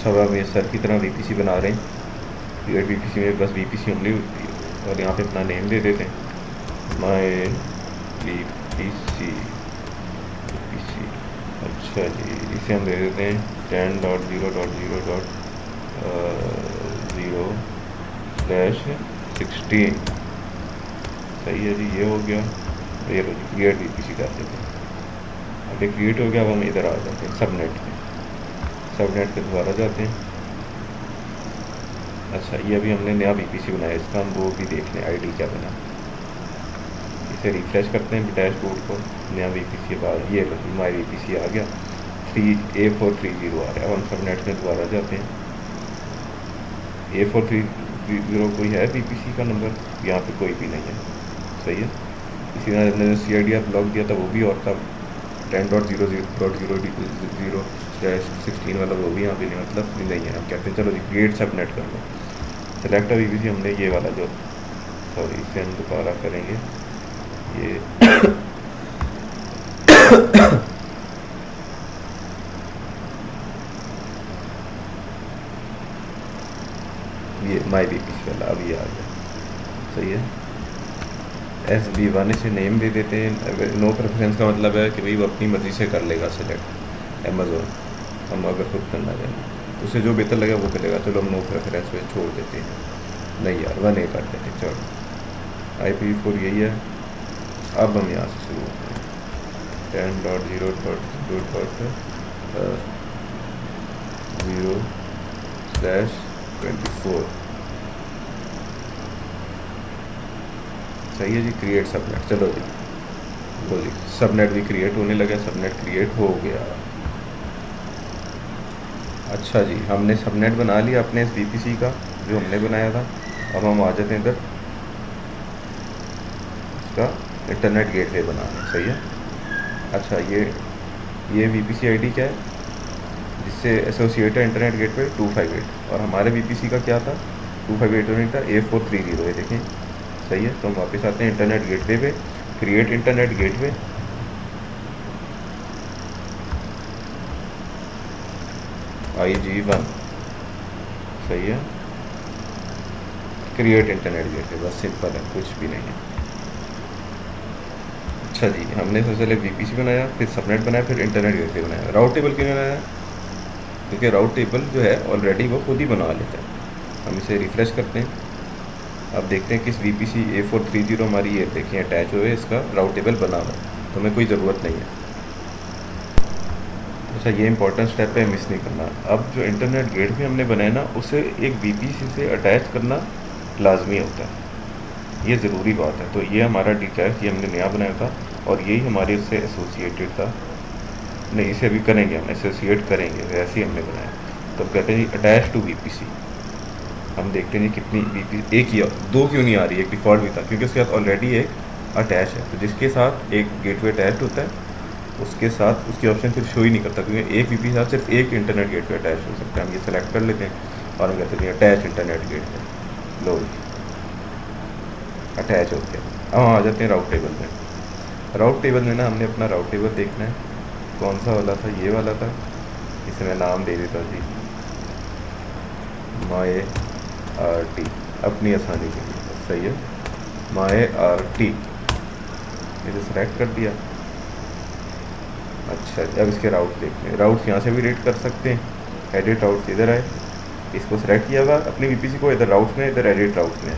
सब हम ये सर की तरह वीपीसी बना रहे हैं। क्रिएट वीपीसी में बस वीपीसी ओनली और यहाँ पे अपना नेम दे देते हैं माय वीपीसी वीपीसी। अच्छा जी, इसे हम दे देते हैं 10.0.0.0/16। सही है जी, ये हो गया। ये लो जी, क्रिएट वीपीसी कर देते हैं। अब ये क्रिएट हो गया। अब हम इधर आ जाते हैं सबनेट पे। सबनेट पे दोबारा जाते हैं। अच्छा, ये अभी हमने नया वीपीसी बनाया, इसका हम वो भी देख लें आईडी क्या बना। इसे रिफ्रेश करते हैं डैशबोर्ड को। नया वीपीसी बाद ये माई वीपीसी आ गया। 3A430 आ रहा है। अब हम सबनेट में दोबारा जाते हैं। A430 कोई है वीपीसी का नंबर? यहाँ पे कोई भी नहीं है। सही है। इसी तरह हमने जो CIDR ब्लॉक दिया था वो भी और था 10.0.0.0/16 वाला, वो भी यहाँ पे नहीं, मतलब नहीं है। हम कहते हैं चलो जी क्रिएट सबनेट कर लो। सेलेक्ट वीपीसी हमने ये वाला जो, सॉरी इसे हम दोबारा करेंगे ये ये माई वीपीसी वाला अब ये आ गया। सही है। SB1 इसे नेम दे देते हैं। नो प्रेफरेंस का मतलब है कि भाई वो अपनी मर्ज़ी से कर लेगा सिलेक्ट अमेज़ोन। हम अगर खुद करना चाहें उसे जो बेहतर लगेगा वो करेगा। चलो हम नो प्रेफरेंस पे छोड़ देते हैं। नहीं यार 1A कर देते। चलो IPv4 यही है। अब हम यहाँ से शुरू होते हैं 10.0.0.0/24। सही है जी, क्रिएट सबनेट। चलो जी, लो जी सबनेट भी क्रिएट होने लगा। सबनेट क्रिएट हो गया। अच्छा जी, हमने सबनेट बना लिया अपने इस वीपीसी का जो हमने बनाया था। अब हम आ जाते हैं इधर इसका इंटरनेट गेटवे बनाने। सही है। अच्छा, ये वीपीसी आईडी क्या है जिससे एसोसिएटेड इंटरनेट गेटवे 258, और हमारे वीपीसी का क्या था 258 नहीं था, A430 है। देखें सही है। तो हम वापस आते हैं इंटरनेट गेटवे पे। Create internet gateway. IG1। सही है। क्रिएट इंटरनेट गेटवे, बस सिंपल है, कुछ भी नहीं है। अच्छा जी, हमने सबसे पहले वीपीसी बनाया, फिर सबनेट बनाया, फिर इंटरनेट गेटवे बनाया। राउट टेबल क्यों बनाया? क्योंकि राउट टेबल जो है ऑलरेडी वो खुद ही बना लेता है। हम इसे रिफ़्रेश करते हैं। अब देखते हैं किस वीपीसी A430 हमारी ये देखें अटैच हुए, इसका राउट टेबल बना हुआ है, तो हमें कोई ज़रूरत नहीं है। अच्छा, ये इंपॉर्टेंट स्टेप है, मिस नहीं करना। अब जो इंटरनेट गेटवे हमने बनाया ना, उसे एक वीपीसी से अटैच करना लाजमी होता है, ये ज़रूरी बात है। तो ये हमारा डिटैच ये हमने नया बनाया था और यही हमारे उससे एसोसिएटेड था। नहीं, इसे अभी करेंगे, हम एसोसिएट करेंगे, वैसे ही हमने बनाया। तो कहते हैं जी अटैच टू वीपीसी। हम देखते हैं कितनी वीपी, एक ही, दो क्यों नहीं आ रही है? एक डिफ़ॉल्ट भी था क्योंकि उसके साथ ऑलरेडी एक अटैच है। तो जिसके साथ एक गेटवे अटैच होता है उसके साथ उसकी ऑप्शन फिर शो ही नहीं करता, क्योंकि एक वीपी के साथ सिर्फ एक इंटरनेट गेटवे अटैच हो सकता है। हम ये सेलेक्ट कर लेते हैं और हम कहते हैं अटैच इंटरनेट गेटवे। लो अटैच हो गया। अब हम आ जाते हैं राउट टेबल में। राउट टेबल में ना हमने अपना राउट टेबल देखना है, कौन सा वाला था? ये वाला था। इसे मैं नाम दे देता जी माय RT, अपनी आसानी के लिए। सही है, माय RT। इसे सेलेक्ट कर दिया। अच्छा, अब इसके राउट देखते हैं। राउट्स यहाँ से भी रेट कर सकते हैं। एडिट राउट्स इधर आए, इसको सेलेक्ट किया हुआ अपनी वीपीसी को, इधर राउट्स में, इधर एडिट राउट्स में,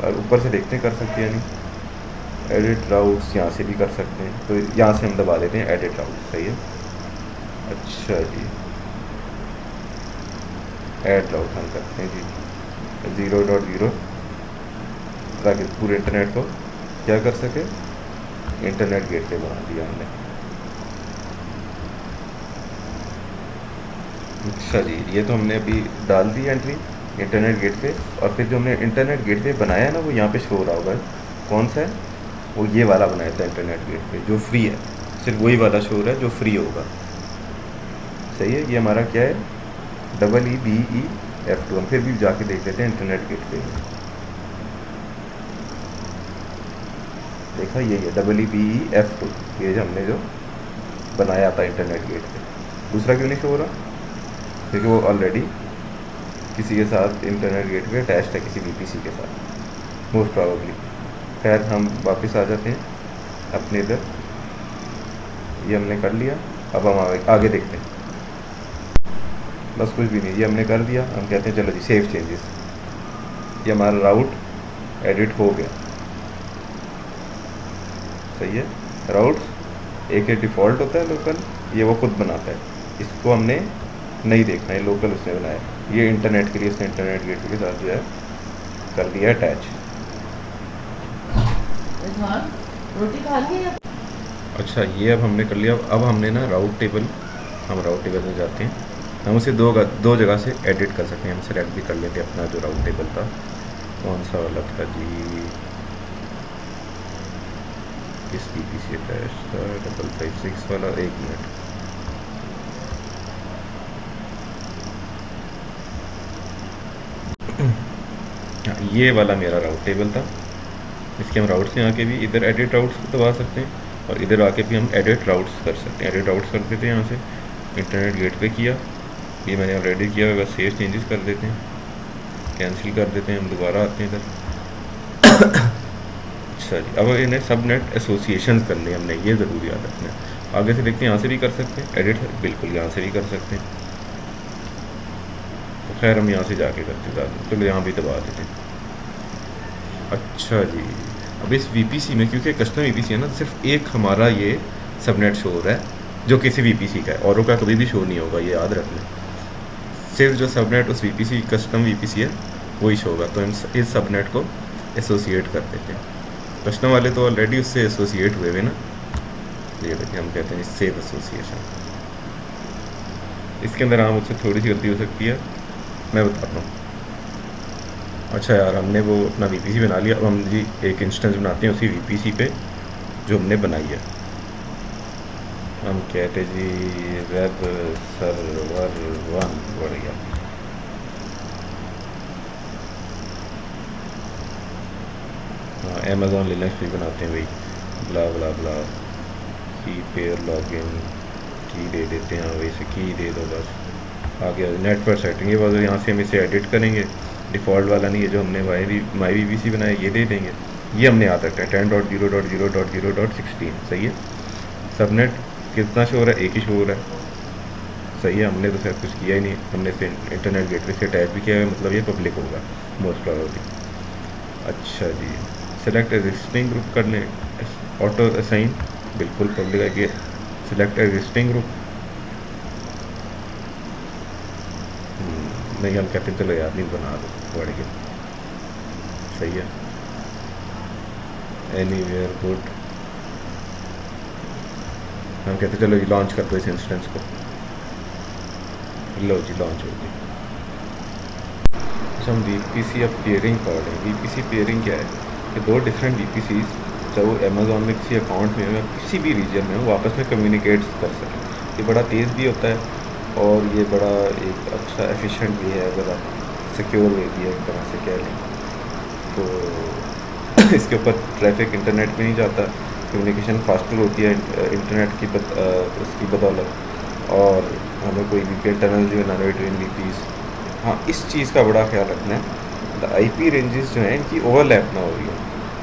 और ऊपर से देखते हैं कर सकते हैं नहीं। एडिट राउट्स यहाँ से भी कर सकते हैं, तो यहाँ से हम दबा देते हैं एडिट राउट। सही है। अच्छा जी, ऐड राउट हम करते हैं जी 0.0, ताकि पूरे इंटरनेट को क्या कर सके, इंटरनेट गेटवे बना दिया हमने। अच्छा जी, ये तो हमने अभी डाल दी एंट्री इंटरनेट गेटवे, और फिर जो हमने इंटरनेट गेटवे बनाया ना वो यहाँ पे शो हो रहा होगा। कौन सा है? वो ये वाला बनाया था इंटरनेट गेटवे जो फ्री है, सिर्फ वही वाला शो हो रहा है जो फ्री होगा। सही है। ये हमारा क्या है? EEBEF2। हम फिर भी जाके देख लेते हैं इंटरनेट गेटवे में। देखा, ये EEBEF2, ये जो हमने जो बनाया था इंटरनेट गेटवे। दूसरा क्यों नहीं शो हो रहा? क्योंकि वो ऑलरेडी किसी के साथ इंटरनेट गेटवे अटैच्ड है, किसी वीपीसी के साथ मोस्ट प्रॉबेबली। खैर हम वापस आ जाते हैं अपने इधर, ये हमने कर लिया। अब हम आगे देखते हैं। बस कुछ भी नहीं, ये हमने कर दिया। हम कहते हैं चलो जी सेव चेंजेस। ये हमारा राउट एडिट हो गया, सही है। राउट एक डिफ़ॉल्ट होता है लोकल, ये वो खुद बनाता है, इसको हमने नहीं देखना है, लोकल उसने बनाया। ये इंटरनेट के लिए उसने इंटरनेट गेटवे के साथ जो है कर दिया अटैच। रोटी खा ली है? अच्छा ये अब हमने कर लिया। अब हमने ना राउट टेबल, हम राउट टेबल में जाते हैं। हम उसे दो जगह से एडिट कर सकते हैं। हम सेलेक्ट भी कर लेते हैं अपना जो राउट टेबल था, कौन सा वाला था जी, किस पीपीसी अटैच था, 556 वाला। एक मिनट, हाँ ये वाला मेरा राउट टेबल था। इसके हम राउट से आके भी इधर एडिट राउट्स दबा सकते हैं, और इधर आके भी हम एडिट राउट्स कर सकते हैं। एडिट राउट्स कर देते हैं यहाँ से, इंटरनेट गेटवे किया, ये मैंने ऑलरेडी किया हुआ। सेव चेंजेस कर देते हैं, कैंसिल कर देते हैं, हम दोबारा आते हैं इधर। अच्छा जी, अब इन्हें सब नेट एसोसिएशन करने हमने, ये ज़रूरी याद रखना है। आगे से देखते हैं, यहाँ से भी कर सकते हैं एडिट, बिल्कुल यहाँ से भी कर सकते हैं। तो खैर हम यहाँ से जाके करते ज़्यादा, चलो यहाँ भी दबा देते हैं। अच्छा जी, अब इस वीपीसी में क्योंकि कस्टम वीपीसी है ना, सिर्फ एक हमारा ये सबनेट शो हो रहा है जो किसी वीपीसी का है, औरों का कभी भी शो नहीं होगा, ये याद रखना। सिर्फ जो सबनेट उस वीपीसी कस्टम वीपीसी है वही शो होगा। तो हम इस सबनेट को एसोसिएट कर देते हैं। कस्टम वाले तो ऑलरेडी उससे एसोसिएट हुए हुए ना, ये देखिए हम कहते हैं सेव एसोसिएशन। इसके अंदर हम उससे थोड़ी सी गलती हो सकती है, मैं बताता हूँ। अच्छा यार, हमने वो अपना वीपीसी बना लिया। अब हम जी एक इंस्टेंस बनाते हैं उसी वीपीसी पे जो हमने बनाई है। हम कहते जी वेब सर्वर 1, बढ़िया। हाँ अमेज़ॉन लिनक्स भी बनाते हैं भाई, ब्ला ब्ला ब्ला, की पेयर लॉगिन की दे देते हैं, वैसे की दे दो बस। आगे नेटवर्क सेटिंग, ये बस यहाँ से हम इसे एडिट करेंगे। डिफ़ॉल्ट वाला नहीं है जो हमने माई वीपीसी बनाया, ये दे देंगे। ये हमने याद रखा है 10.0.0.0.16, सही है। सबनेट कितना शो हो रहा है, एक ही शो हो रहा है, सही है। हमने तो शायद कुछ किया ही नहीं, हमने से इंटरनेट गेटवे से अटैच भी किया है, मतलब ये पब्लिक होगा मोस्ट प्रॉबेबली। अच्छा जी, सेलेक्ट एग्जिस्टिंग ग्रुप कर लें, ऑटो असाइन, बिल्कुल पब्लिक है कि सिलेक्ट एग्जिस्टिंग ग्रुप। नहीं हम कहते हैं चलो यार नहीं बना दो, बढ़ गया, सही है। एनीवेयर गुड, हम कहते चलो जी लॉन्च कर दो इस इंस्टेंस को। लो जी लॉन्च हो गई। अच्छा हम वीपीसी अब पेयरिंग पढ़ रहे हैं। वीपीसी पेयरिंग क्या है कि दो डिफरेंट वीपीसीज, चाहे वो अमेज़ॉन में किसी अकाउंट में हो या किसी भी रीजन में हो, वो आपस में कम्युनिकेट कर सकें। ये बड़ा तेज़ भी होता है और ये बड़ा एक अच्छा एफिशिएंट भी है, अगर आप सिक्योर वे भी है एक तरह से कह लें तो। इसके ऊपर ट्रैफिक इंटरनेट में नहीं जाता, कम्युनिकेशन फास्टर होती है इंटरनेट की उसकी बदौलत। और हमें कोई भी टनल जो है ना बिटवीन वीपीज़, हाँ इस चीज़ का बड़ा ख्याल रखना है। आईपी रेंजेस जो हैं इनकी ओवरलैप ना हो रही है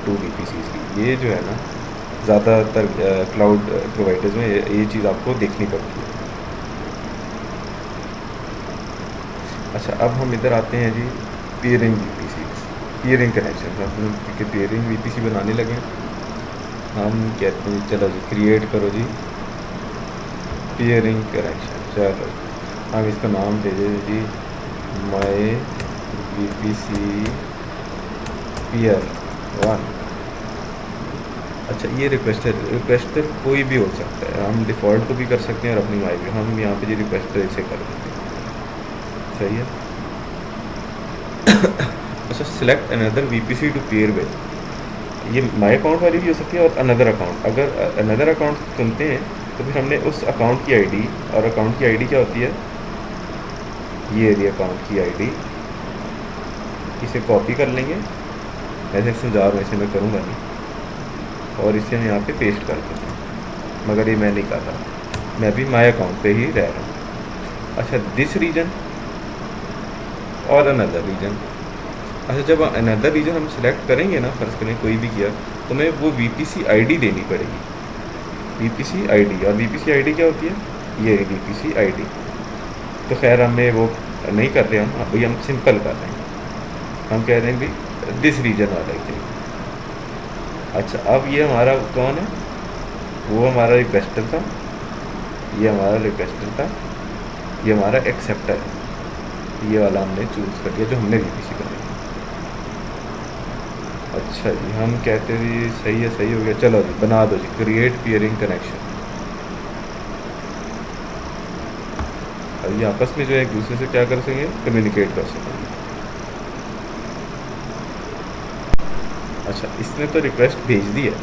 टू वीपीसीज़ की, ये जो है ना ज़्यादातर क्लाउड प्रोवाइडर्स में ये चीज़ आपको देखनी पड़ती है। अच्छा अब हम इधर आते हैं जी पेयरिंग वीपीसी, पेयरिंग कनेक्शन। क्योंकि पेयरिंग वीपीसी बनाने लगे, हम कहते हैं चलो जी क्रिएट करो जी पेयरिंग कनेक्शन। चलो हम इसका नाम दे दें जी माई वीपीसी पेयर 1। अच्छा ये रिक्वेस्टर कोई भी हो सकता है, हम डिफ़ॉल्ट को भी कर सकते हैं और अपनी माई भी। हम यहाँ पे जी रिक्वेस्टर इसे कर देते हैं, सही है। अच्छा select another VPC to pair with, ये माई अकाउंट वाली भी हो सकती है और अनदर अकाउंट। अगर अनदर अकाउंट चुनते हैं तो फिर हमने उस अकाउंट की आईडी, और अकाउंट की आईडी क्या होती है, ये एरिया अकाउंट की आईडी, इसे कॉपी कर लेंगे। ऐसे समझा रहा हूँ, इसे मैं करूँगा नहीं, और इसे हम यहाँ पे पेस्ट कर देते हैं। मगर ये मैं नहीं कर रहा, मैं भी माई अकाउंट पे ही रह रहा हूँ। अच्छा दिस रीजन और अनदर रीजन। अच्छा, जब अनदर रीजन हम सिलेक्ट करेंगे ना, फ़र्ज़ करें कोई भी किया, तो हमें वो VPC ID देनी पड़ेगी, VPC ID। और VPC ID क्या होती है? ये VPC ID। तो खैर हमें वो नहीं कर रहे हम, अभी हम सिंपल कर रहे हैं। हम कह रहे हैं भाई दिस रीजन वाला ही चाहिए। अच्छा, अब ये हमारा कौन है? वो हमारा रिक्वेस्टर था, ये हमारा रिक्वेस्टर था, ये हमारा एक्सेप्टर है। ये वाला हमने चूज़ कर दिया जो हमने VPC बनाई। अच्छा जी, हम कहते जी सही है, सही हो गया, चलो जी बना दो जी, क्रिएट पियरिंग कनेक्शन। अब ये आपस में जो है एक दूसरे से क्या कर सकेंगे? कम्युनिकेट कर सकेंगे। अच्छा, इसने तो रिक्वेस्ट भेज दी है।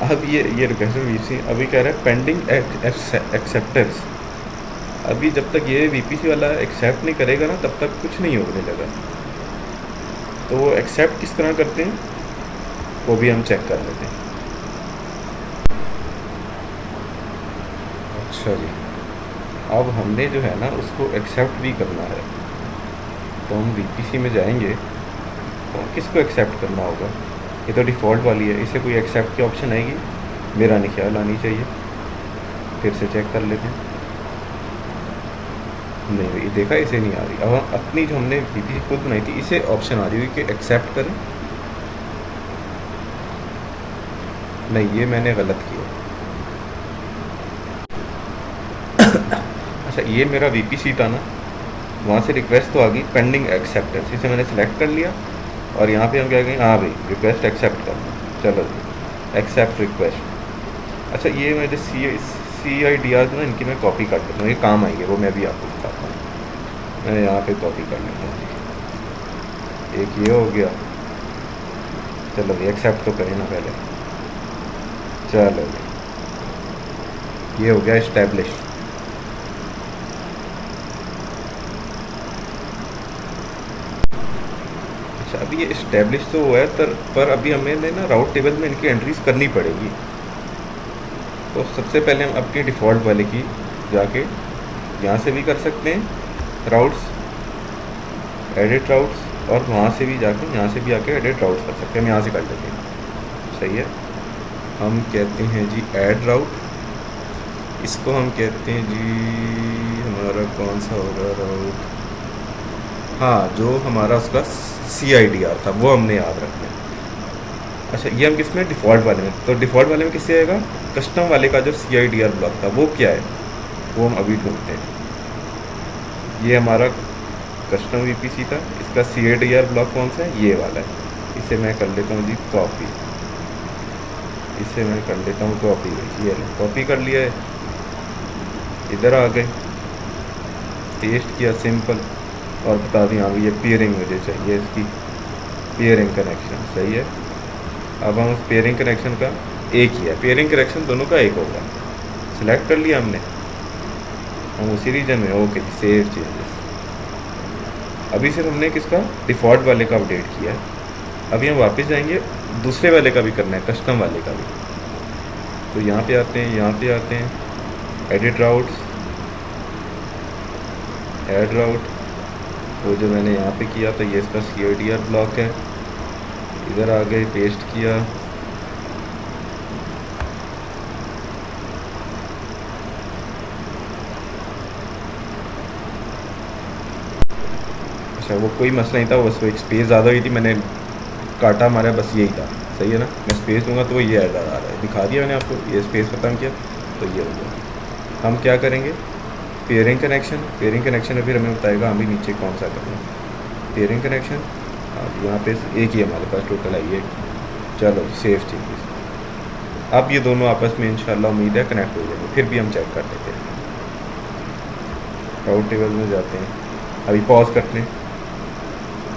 अब ये रिक्वेस्ट VPC अभी कह रहा है पेंडिंग एक्सेप्टेंस। अभी जब तक ये VPC वाला एक्सेप्ट नहीं करेगा ना, तब तक कुछ नहीं होने लगा। तो वो एक्सेप्ट किस तरह करते हैं वो भी हम चेक कर लेते हैं। अच्छा जी, अब हमने जो है ना उसको एक्सेप्ट भी करना है, तो हम VPC में जाएंगे तो किसको एक्सेप्ट करना होगा? ये तो डिफ़ॉल्ट वाली है, इसे कोई एक्सेप्ट की ऑप्शन आएगी? मेरा नहीं ख्याल आनी चाहिए। फिर से चेक कर लेते हैं। नहीं, ये देखा, इसे नहीं आ रही। अब अपनी जो हमने VPC खुद बनाई थी इसे ऑप्शन आ रही हुई कि एक्सेप्ट करें। नहीं, ये मैंने गलत किया। अच्छा, ये मेरा VPC था ना, वहाँ से रिक्वेस्ट तो आ गई पेंडिंग एक्सेप्टेंस, इसे मैंने सेलेक्ट कर लिया और यहाँ पे हम क्या कहेंगे? हाँ भाई, रिक्वेस्ट एक्सेप्ट करना। चलो जी, एक्सेप्ट रिक्वेस्ट। अच्छा, ये मेरे CIDR ना, इनकी मैं कॉपी कर लेता हूँ, ये काम आएंगे, वो मैं भी आपको बताता हूँ। मैं यहाँ पे कॉपी कर लेता हूँ जी। एक ये हो गया, चलो भाई एक्सेप्ट तो करें ना पहले। चलो भाई, ये हो गया इस्टेब्लिश। अच्छा, अभी ये इस्टेब्लिश तो हुआ है, पर अभी हमें ना राउट टेबल में इनकी एंट्रीज करनी पड़ेगी। तो सबसे पहले हम अपनी डिफ़ॉल्ट वाले की जाके यहाँ से भी कर सकते हैं राउट्स, एडिट राउट्स, और वहाँ से भी जाके यहाँ से भी आके एडिट राउट्स कर सकते हैं। हम यहाँ से कर लेते हैं, सही है। हम कहते हैं जी ऐड राउट, इसको हम कहते हैं जी, हमारा कौन सा होगा राउट? हाँ, जो हमारा उसका CIDR था वो हमने याद रखना है। अच्छा, ये हम किस में? डिफ़ॉल्ट वाले में। तो डिफ़ॉल्ट वाले में किससे आएगा? कस्टम वाले का जो CIDR ब्लॉक था वो क्या है, वो हम अभी ढूंढते हैं। ये हमारा कस्टम VPC था, इसका CIDR ब्लॉक कौन सा है? ये वाला है। इसे मैं कर लेता हूँ जी कॉपी, इसे मैं कर लेता हूँ कॉपी। ये कॉपी कर लिया है, इधर आ गए, पेस्ट किया सिंपल, और बता दें यहाँ ये पेयरिंग मुझे चाहिए, इसकी पेयरिंग कनेक्शन, सही है। अब हम उस पेयरिंग कनेक्शन का एक ही है, पेयरिंग कनेक्शन दोनों का एक होगा। सिलेक्ट कर लिया हमने, हम उसी रीजन में, ओके, सेव चेंजेस। अभी सिर्फ हमने किसका? डिफ़ॉल्ट वाले का अपडेट किया है। अभी हम वापस जाएंगे, दूसरे वाले का भी करना है, कस्टम वाले का भी। तो यहाँ पे आते हैं, यहाँ पे आते हैं, एडिट राउट्स, ऐड राउट, वो जो मैंने यहाँ पे किया था ये इसका CIDR ब्लॉक है। इधर आ गए, पेस्ट किया, अच्छा वो कोई मसला नहीं था, बस वो एक स्पेस ज़्यादा हुई थी, मैंने काटा मारा, बस यही था, सही है ना। मैं स्पेस दूंगा तो वो ये एरर आ रहा है, दिखा दिया मैंने आपको, ये स्पेस ख़त्म किया तो ये हो गया। हम क्या करेंगे? पेयरिंग कनेक्शन, पेयरिंग कनेक्शन में फिर हमें बताएगा हमें नीचे कौन सा करना है। पेयरिंग कनेक्शन, अब यहाँ पे एक ही हमारे पास टोटल आई है। चलो सेव चेंजेस। अब ये दोनों आपस में इंशाल्लाह उम्मीद है कनेक्ट हो जाएंगे। फिर भी हम चेक कर लेते हैं, राउट टेबल में जाते हैं, अभी पॉज करते हैं।